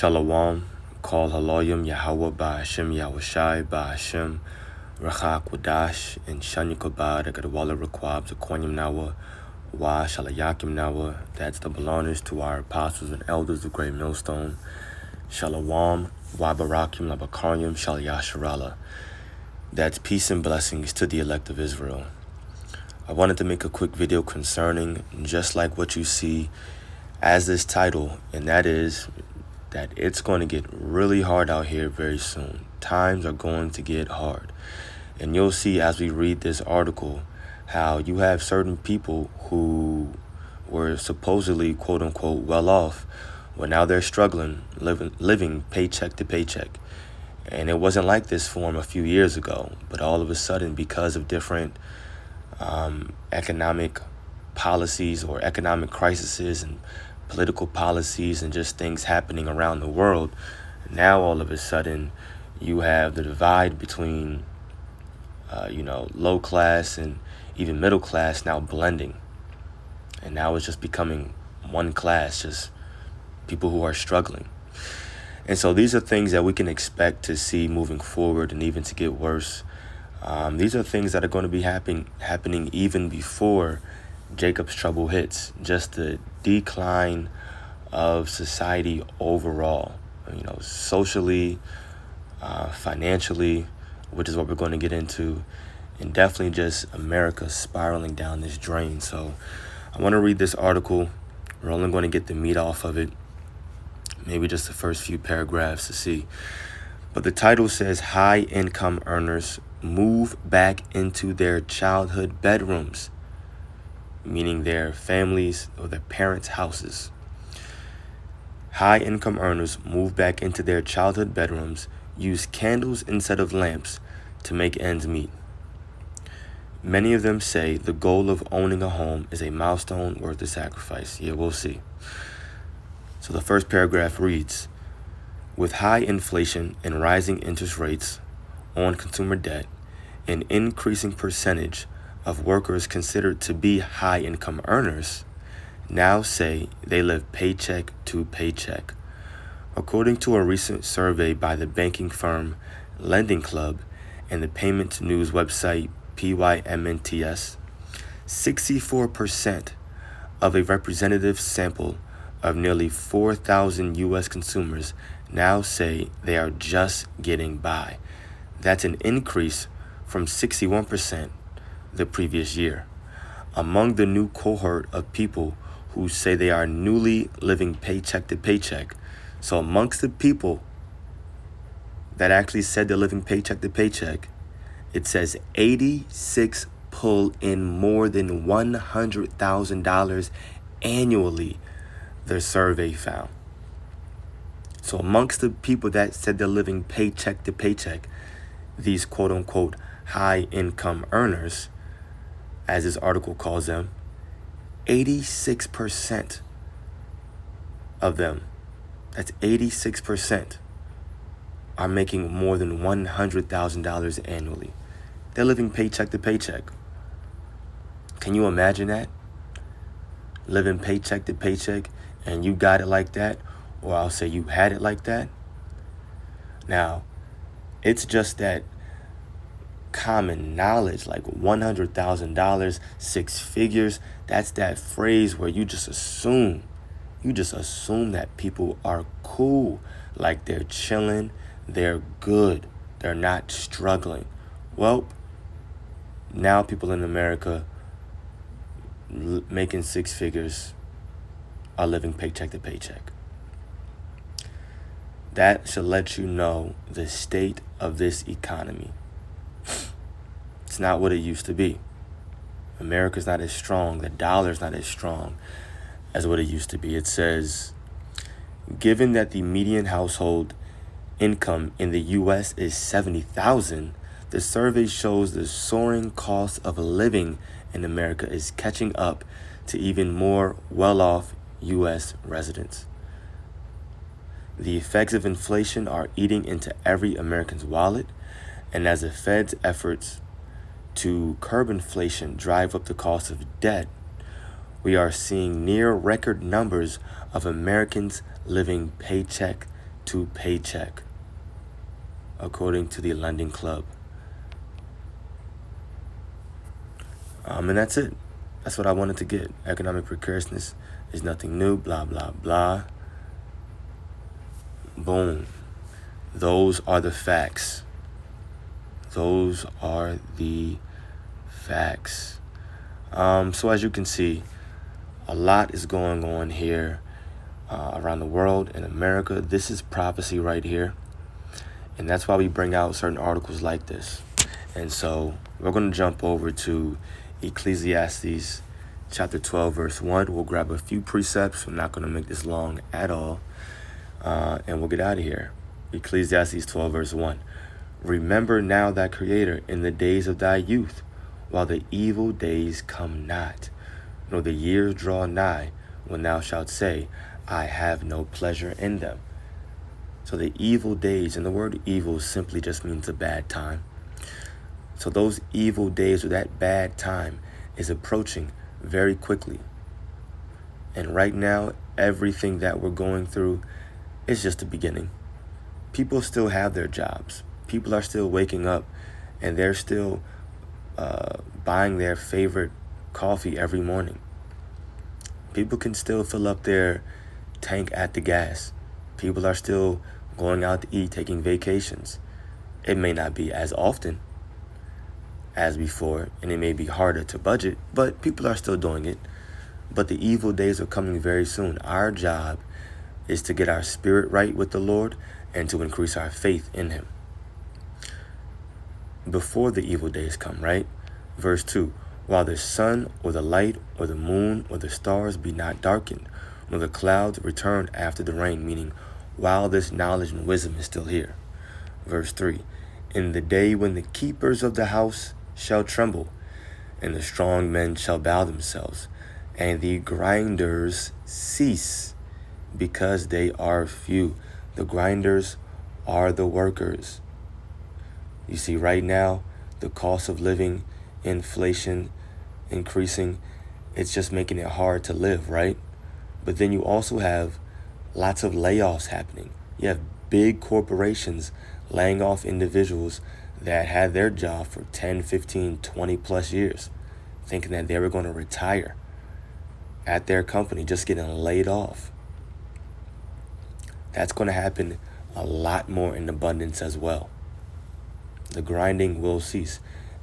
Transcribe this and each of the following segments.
Shalom, call Haloyim Yahweh Ba'ashem Yahushai Ba'ashem Rachak Wadash and Shanyakabad Agadwala Requab Zaquanyam Nawa Wa Shalayakim Nawa. That's the belongers to our apostles and elders of Great Millstone. Shalom Wa Barakim Labakaryam Shalayasharala. That's peace and blessings to the elect of Israel. I wanted to make a quick video concerning just like what you see as this title, and that is that it's going to get really hard out here very soon. Times are going to get hard. And you'll see as we read this article how you have certain people who were supposedly quote unquote well off, well now they're struggling, living paycheck to paycheck. And it wasn't like this for them a few years ago, but all of a sudden because of different economic policies or economic crises and political policies and just things happening around the world, now all of a sudden you have the divide between low class and even middle class now blending, and now it's just becoming one class, just people who are struggling. And so these are things that we can expect to see moving forward and even to get worse. These are things that are going to be happening even before Jacob's trouble hits, just the decline of society overall, socially, financially, which is what we're going to get into, and definitely just America spiraling down this drain. So I want to read this article. We're only going to get the meat off of it, maybe just the first few paragraphs to see. But the title says, high income earners move back into their childhood bedrooms, meaning their families or their parents' houses. High-income earners move back into their childhood bedrooms, use candles instead of lamps to make ends meet. Many of them say the goal of owning a home is a milestone worth the sacrifice. Yeah, we'll see. So the first paragraph reads, with high inflation and rising interest rates on consumer debt, an increasing percentage of workers considered to be high-income earners now say they live paycheck to paycheck. According to a recent survey by the banking firm Lending Club and the payment news website PYMNTS, 64% of a representative sample of nearly 4,000 U.S. consumers now say they are just getting by. That's an increase from 61% the previous year. Among the new cohort of people who say they are newly living paycheck to paycheck, so amongst the people that actually said they're living paycheck to paycheck, it says 86 pull in more than $100,000 annually, the survey found. So amongst the people that said they're living paycheck to paycheck, these quote unquote high income earners, as this article calls them, 86% of them, that's 86%, are making more than $100,000 annually. They're living paycheck to paycheck. Can you imagine that? Living paycheck to paycheck, and you got it like that, or I'll say you had it like that. Now, it's just that common knowledge, like $100,000, six figures. That's that phrase where you just assume that people are cool, like they're chilling, they're good, they're not struggling. Well, now people in America making six figures are living paycheck to paycheck. That should let you know the state of this economy. It's not what it used to be. America's not as strong. The dollar's not as strong as what it used to be. It says, given that the median household income in the U.S. is $70,000, the survey shows the soaring cost of living in America is catching up to even more well-off U.S. residents. The effects of inflation are eating into every American's wallet, and as the Fed's efforts to curb inflation drive up the cost of debt, we are seeing near record numbers of Americans living paycheck to paycheck, according to the Lending Club. And that's it. That's what I wanted to get. Economic precariousness is nothing new, blah, blah, blah. Boom. Those are the facts. Those are the facts. So as you can see, a lot is going on here around the world, in America. This is prophecy right here. And that's why we bring out certain articles like this. And so we're going to jump over to Ecclesiastes chapter 12, verse 1. We'll grab a few precepts. I'm not going to make this long at all. And we'll get out of here. Ecclesiastes 12, verse 1. Remember now thy Creator in the days of thy youth, while the evil days come not, nor the years draw nigh, when thou shalt say, I have no pleasure in them. So the evil days, and the word evil simply just means a bad time. So those evil days, or that bad time, is approaching very quickly. And right now, everything that we're going through is just the beginning. People still have their jobs. People are still waking up, and they're still buying their favorite coffee every morning. People can still fill up their tank at the gas. People are still going out to eat, taking vacations. It may not be as often as before, and it may be harder to budget, but people are still doing it. But the evil days are coming very soon. Our job is to get our spirit right with the Lord and to increase our faith in Him before the evil days come, right? Verse 2, while the sun or the light or the moon or the stars be not darkened, nor the clouds return after the rain, meaning while this knowledge and wisdom is still here. Verse 3, in the day when the keepers of the house shall tremble, and the strong men shall bow themselves, and the grinders cease, because they are few. The grinders are the workers. You see, right now, the cost of living, inflation increasing, it's just making it hard to live, right? But then you also have lots of layoffs happening. You have big corporations laying off individuals that had their job for 10, 15, 20 plus years, thinking that they were going to retire at their company, just getting laid off. That's going to happen a lot more in abundance as well. The grinding will cease,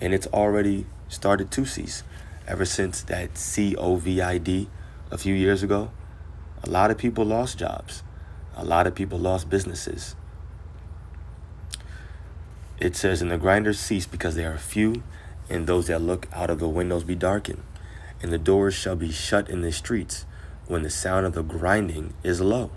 and it's already started to cease. Ever since that COVID a few years ago, a lot of people lost jobs. A lot of people lost businesses. It says, and the grinders cease because they are few, and those that look out of the windows be darkened. And the doors shall be shut in the streets when the sound of the grinding is low.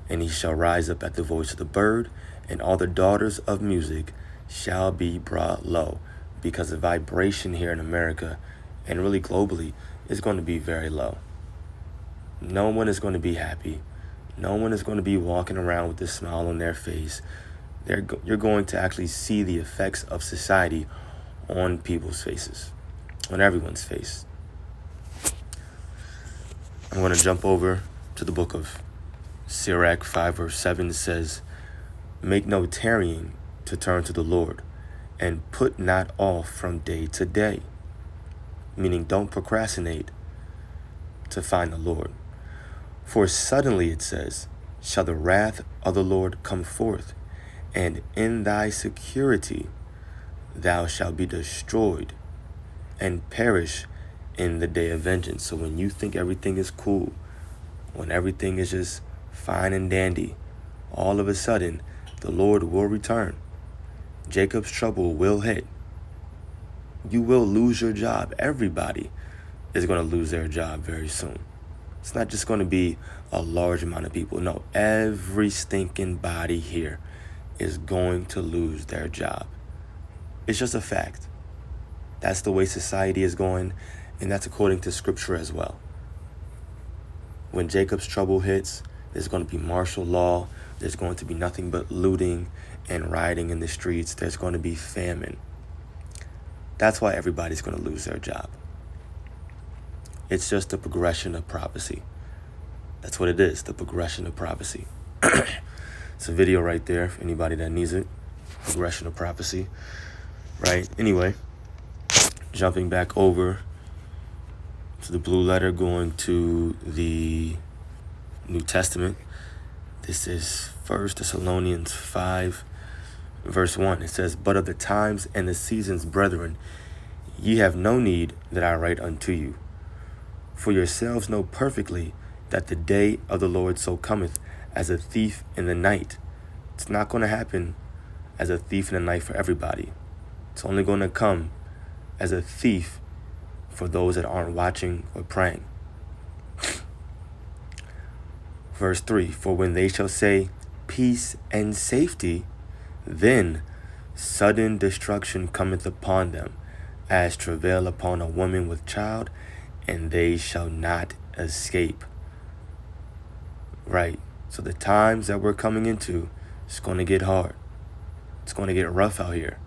And he shall rise up at the voice of the bird, and all the daughters of music shall be brought low, because the vibration here in America and really globally is going to be very low. No one is going to be happy. No one is going to be walking around with a smile on their face. You're going to actually see the effects of society on people's faces, on everyone's face. I'm going to jump over to the book of Sirach 5 verse 7. It says, make no tarrying to turn to the Lord, and put not off from day to day. Meaning, don't procrastinate to find the Lord. For suddenly, it says, shall the wrath of the Lord come forth, and in thy security thou shalt be destroyed and perish in the day of vengeance. So when you think everything is cool, when everything is just fine and dandy, all of a sudden the Lord will return. Jacob's trouble will hit. You will lose your job. Everybody is going to lose their job very soon. It's not just going to be a large amount of people. No, every stinking body here is going to lose their job. It's just a fact. That's the way society is going, and that's according to scripture as well. When Jacob's trouble hits, there's going to be martial law. There's going to be nothing but looting and rioting in the streets. There's going to be famine. That's why everybody's going to lose their job. It's just the progression of prophecy. That's what it is, the progression of prophecy. It's a video right there for anybody that needs it. Progression of prophecy, right? Anyway, jumping back over to the blue letter, going to the New Testament. This is 1 Thessalonians 5, verse 1. It says, "But of the times and the seasons, brethren, ye have no need that I write unto you. For yourselves know perfectly that the day of the Lord so cometh as a thief in the night." It's not going to happen as a thief in the night for everybody. It's only going to come as a thief for those that aren't watching or praying. Verse 3, "For when they shall say peace and safety, then sudden destruction cometh upon them, as travail upon a woman with child, and they shall not escape." Right. So the times that we're coming into, it's going to get hard. It's going to get rough out here.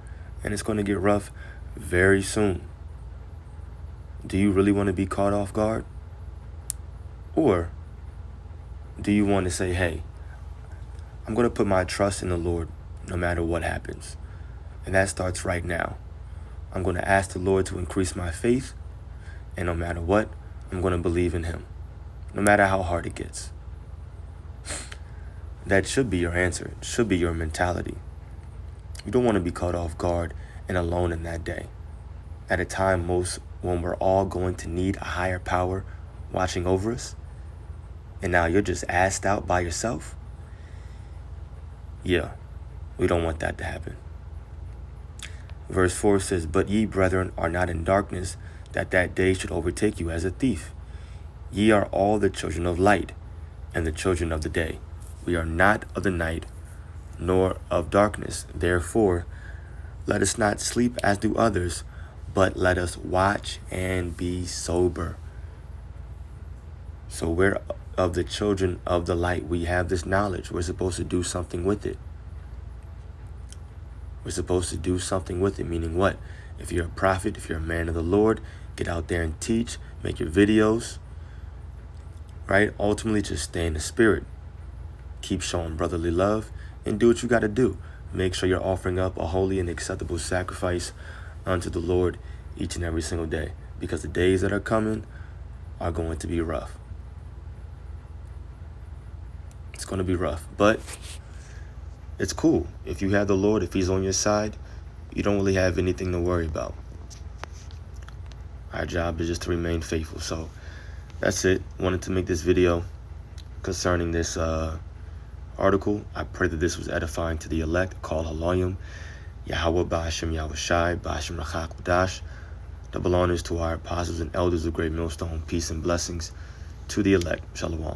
And it's going to get rough very soon. Do you really want to be caught off guard? Or do you want to say, hey, I'm going to put my trust in the Lord no matter what happens? And that starts right now. I'm going to ask the Lord to increase my faith. And no matter what, I'm going to believe in him, no matter how hard it gets. That should be your answer. It should be your mentality. You don't want to be caught off guard and alone in that day. At a time when we're all going to need a higher power watching over us. And now you're just assed out by yourself. Yeah, we don't want that to happen. Verse 4 says, "But ye, brethren, are not in darkness, that that day should overtake you as a thief. Ye are all the children of light, and the children of the day. We are not of the night, nor of darkness. Therefore, let us not sleep as do others, but let us watch and be sober." So we're of the children of the light. We have this knowledge. We're supposed to do something with it. We're supposed to do something with it, meaning what? If you're a prophet, if you're a man of the Lord, get out there and teach, make your videos, right? Ultimately, just stay in the spirit. Keep showing brotherly love and do what you got to do. Make sure you're offering up a holy and acceptable sacrifice unto the Lord each and every single day, because the days that are coming are going to be rough. It's going to be rough, but it's cool. If you have the Lord, if he's on your side, you don't really have anything to worry about. Our job is just to remain faithful. So that's it. Wanted to make this video concerning this article. I pray that this was edifying to the elect. Call Halayim, Yahweh Ba'ashem Yahushai, Ba'ashem Rachak Wadash. Double honors to our apostles and elders of Great Millstone. Peace and blessings to the elect. Shalom.